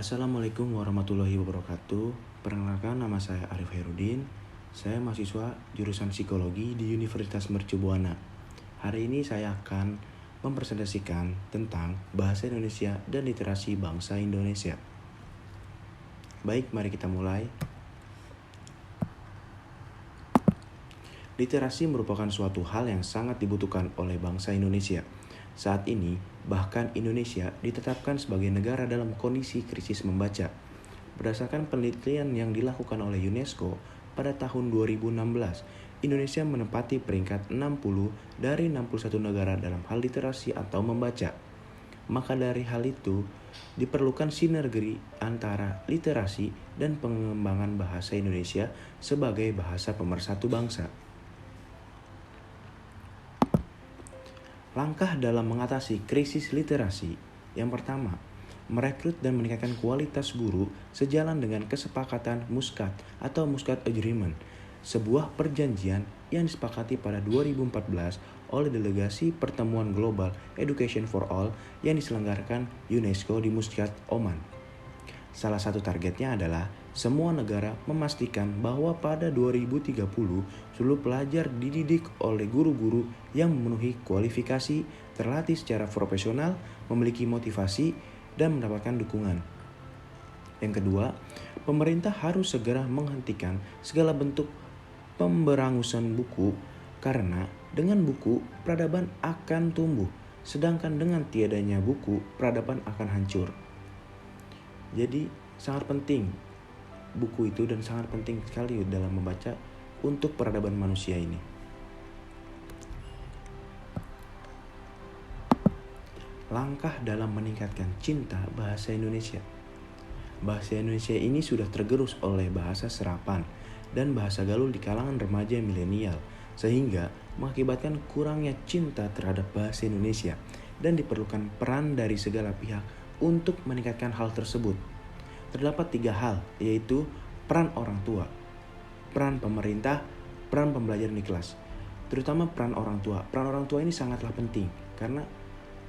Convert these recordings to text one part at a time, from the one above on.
Assalamualaikum warahmatullahi wabarakatuh. Perkenalkan, nama saya Arif Herudin. Saya mahasiswa jurusan psikologi di Universitas Mercu Buana. Hari ini saya akan mempresentasikan tentang bahasa Indonesia dan literasi bangsa Indonesia. Baik, mari kita mulai. Literasi merupakan suatu hal yang sangat dibutuhkan oleh bangsa Indonesia. Saat ini, bahkan Indonesia ditetapkan sebagai negara dalam kondisi krisis membaca. Berdasarkan penelitian yang dilakukan oleh UNESCO pada tahun 2016, Indonesia menempati peringkat 60 dari 61 negara dalam hal literasi atau membaca. Maka dari hal itu, diperlukan sinergi antara literasi dan pengembangan bahasa Indonesia sebagai bahasa pemersatu bangsa. Langkah dalam mengatasi krisis literasi. Yang pertama, merekrut dan meningkatkan kualitas guru sejalan dengan kesepakatan Muscat atau Muscat Agreement, sebuah perjanjian yang disepakati pada 2014 oleh Delegasi Pertemuan Global Education for All yang diselenggarakan UNESCO di Muscat, Oman. Salah satu targetnya adalah semua negara memastikan bahwa pada 2030 seluruh pelajar dididik oleh guru-guru yang memenuhi kualifikasi, terlatih secara profesional, memiliki motivasi, dan mendapatkan dukungan. Yang kedua, pemerintah harus segera menghentikan segala bentuk pemberangusan buku karena dengan buku peradaban akan tumbuh, sedangkan dengan tiadanya buku peradaban akan hancur. Jadi sangat penting buku itu dan sangat penting sekali dalam membaca untuk peradaban manusia ini. Langkah dalam meningkatkan cinta bahasa Indonesia. Bahasa Indonesia ini sudah tergerus oleh bahasa serapan dan bahasa gaul di kalangan remaja milenial, sehingga mengakibatkan kurangnya cinta terhadap bahasa Indonesia dan diperlukan peran dari segala pihak untuk meningkatkan hal tersebut. Terdapat 3 hal, yaitu peran orang tua, peran pemerintah, peran pembelajaran di kelas. Terutama peran orang tua. Peran orang tua ini sangatlah penting karena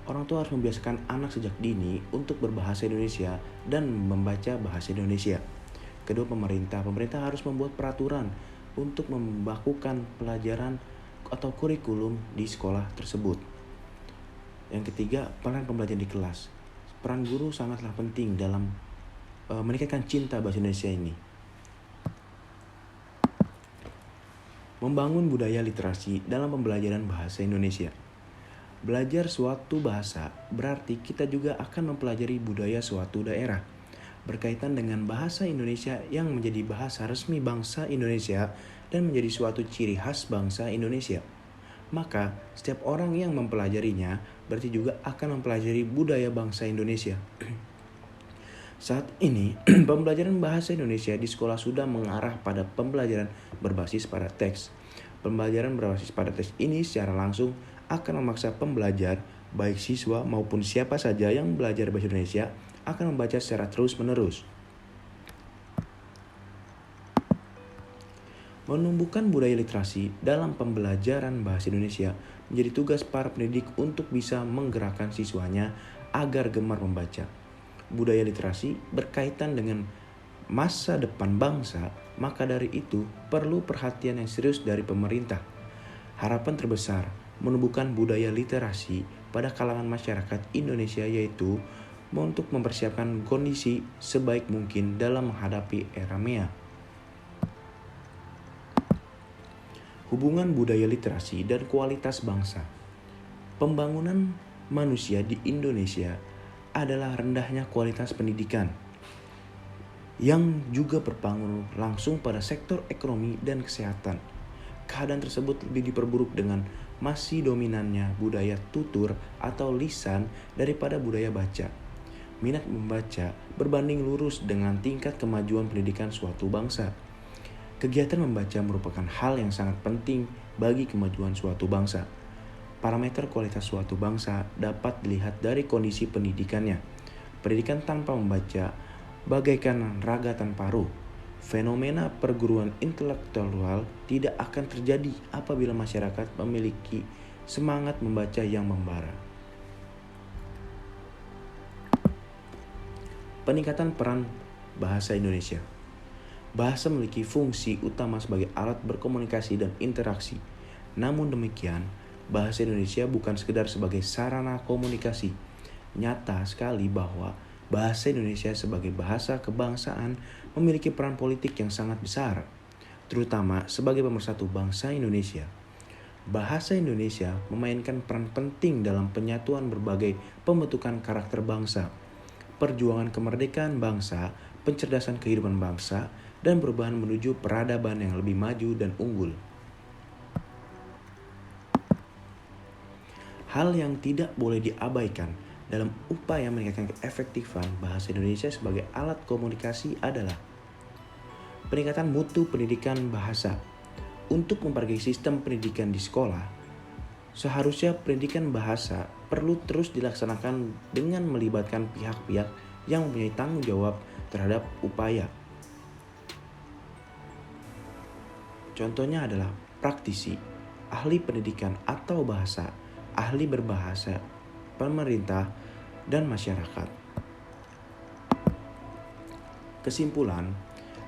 orang tua harus membiasakan anak sejak dini untuk berbahasa Indonesia dan membaca bahasa Indonesia. Kedua, pemerintah harus membuat peraturan untuk membakukan pelajaran atau kurikulum di sekolah tersebut. Yang ketiga, peran pembelajaran di kelas. Peran guru sangatlah penting dalam meningkatkan cinta bahasa Indonesia ini. Membangun budaya literasi dalam pembelajaran bahasa Indonesia. Belajar suatu bahasa berarti kita juga akan mempelajari budaya suatu daerah. Berkaitan dengan bahasa Indonesia yang menjadi bahasa resmi bangsa Indonesia dan menjadi suatu ciri khas bangsa Indonesia. Maka setiap orang yang mempelajarinya berarti juga akan mempelajari budaya bangsa Indonesia. Saat ini, pembelajaran bahasa Indonesia di sekolah sudah mengarah pada pembelajaran berbasis pada teks. Pembelajaran berbasis pada teks ini secara langsung akan memaksa pembelajar, baik siswa maupun siapa saja yang belajar bahasa Indonesia, akan membaca secara terus-menerus. Menumbuhkan budaya literasi dalam pembelajaran bahasa Indonesia menjadi tugas para pendidik untuk bisa menggerakkan siswanya agar gemar membaca. Budaya literasi berkaitan dengan masa depan bangsa, maka dari itu perlu perhatian yang serius dari pemerintah. Harapan terbesar menumbuhkan budaya literasi pada kalangan masyarakat Indonesia yaitu untuk mempersiapkan kondisi sebaik mungkin dalam menghadapi era MEA. Hubungan budaya literasi dan kualitas bangsa. Pembangunan manusia di Indonesia adalah rendahnya kualitas pendidikan yang juga berpengaruh langsung pada sektor ekonomi dan kesehatan. Keadaan tersebut lebih diperburuk dengan masih dominannya budaya tutur atau lisan daripada budaya baca. Minat membaca berbanding lurus dengan tingkat kemajuan pendidikan suatu bangsa. Kegiatan membaca merupakan hal yang sangat penting bagi kemajuan suatu bangsa. Parameter kualitas suatu bangsa dapat dilihat dari kondisi pendidikannya. Pendidikan tanpa membaca bagaikan raga tanpa ruh. Fenomena perguruan intelektual tidak akan terjadi apabila masyarakat memiliki semangat membaca yang membara. Peningkatan peran bahasa Indonesia. Bahasa memiliki fungsi utama sebagai alat berkomunikasi dan interaksi. Namun demikian, bahasa Indonesia bukan sekedar sebagai sarana komunikasi. Nyata sekali bahwa bahasa Indonesia sebagai bahasa kebangsaan memiliki peran politik yang sangat besar, terutama sebagai pemersatu bangsa Indonesia. Bahasa Indonesia memainkan peran penting dalam penyatuan berbagai pembentukan karakter bangsa, perjuangan kemerdekaan bangsa, pencerdasan kehidupan bangsa, dan perubahan menuju peradaban yang lebih maju dan unggul. Hal yang tidak boleh diabaikan dalam upaya meningkatkan keefektifan bahasa Indonesia sebagai alat komunikasi adalah peningkatan mutu pendidikan bahasa. Untuk memperbaiki sistem pendidikan di sekolah, seharusnya pendidikan bahasa perlu terus dilaksanakan dengan melibatkan pihak-pihak yang mempunyai tanggung jawab terhadap upaya. Contohnya adalah praktisi, ahli pendidikan atau bahasa, ahli berbahasa, pemerintah, dan masyarakat. Kesimpulan,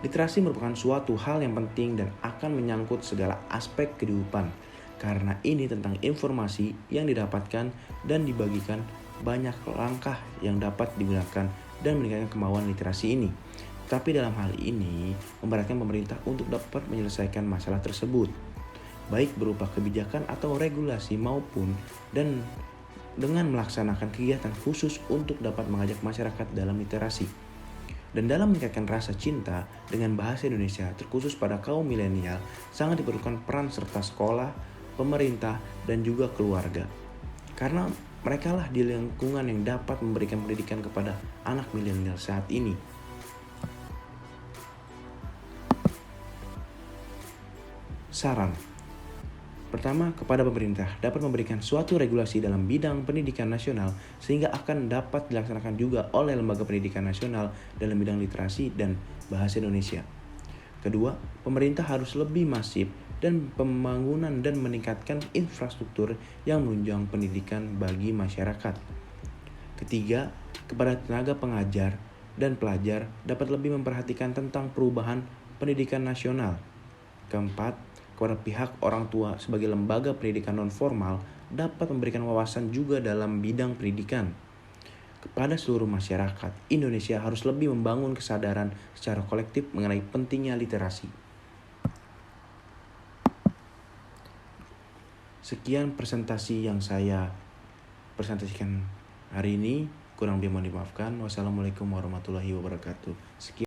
literasi merupakan suatu hal yang penting dan akan menyangkut segala aspek kehidupan, karena ini tentang informasi yang didapatkan dan dibagikan. Banyak langkah yang dapat digunakan dan meningkatkan kemauan literasi ini. Tapi dalam hal ini, memberatkan pemerintah untuk dapat menyelesaikan masalah tersebut, baik berupa kebijakan atau regulasi maupun dan dengan melaksanakan kegiatan khusus untuk dapat mengajak masyarakat dalam literasi. Dan dalam meningkatkan rasa cinta dengan bahasa Indonesia terkhusus pada kaum milenial, sangat diperlukan peran serta sekolah, pemerintah, dan juga keluarga. Karena mereka lah di lingkungan yang dapat memberikan pendidikan kepada anak milenial saat ini. Saran. Pertama, kepada pemerintah dapat memberikan suatu regulasi dalam bidang pendidikan nasional sehingga akan dapat dilaksanakan juga oleh lembaga pendidikan nasional dalam bidang literasi dan bahasa Indonesia. Kedua, pemerintah harus lebih masif dan pembangunan dan meningkatkan infrastruktur yang menunjang pendidikan bagi masyarakat. Ketiga, kepada tenaga pengajar dan pelajar dapat lebih memperhatikan tentang perubahan pendidikan nasional. Keempat, kepada pihak orang tua sebagai lembaga pendidikan non-formal dapat memberikan wawasan juga dalam bidang pendidikan. Kepada seluruh masyarakat, Indonesia harus lebih membangun kesadaran secara kolektif mengenai pentingnya literasi. Sekian presentasi yang saya presentasikan hari ini. Kurang lebih mohon dimaafkan. Wassalamualaikum warahmatullahi wabarakatuh. Sekian.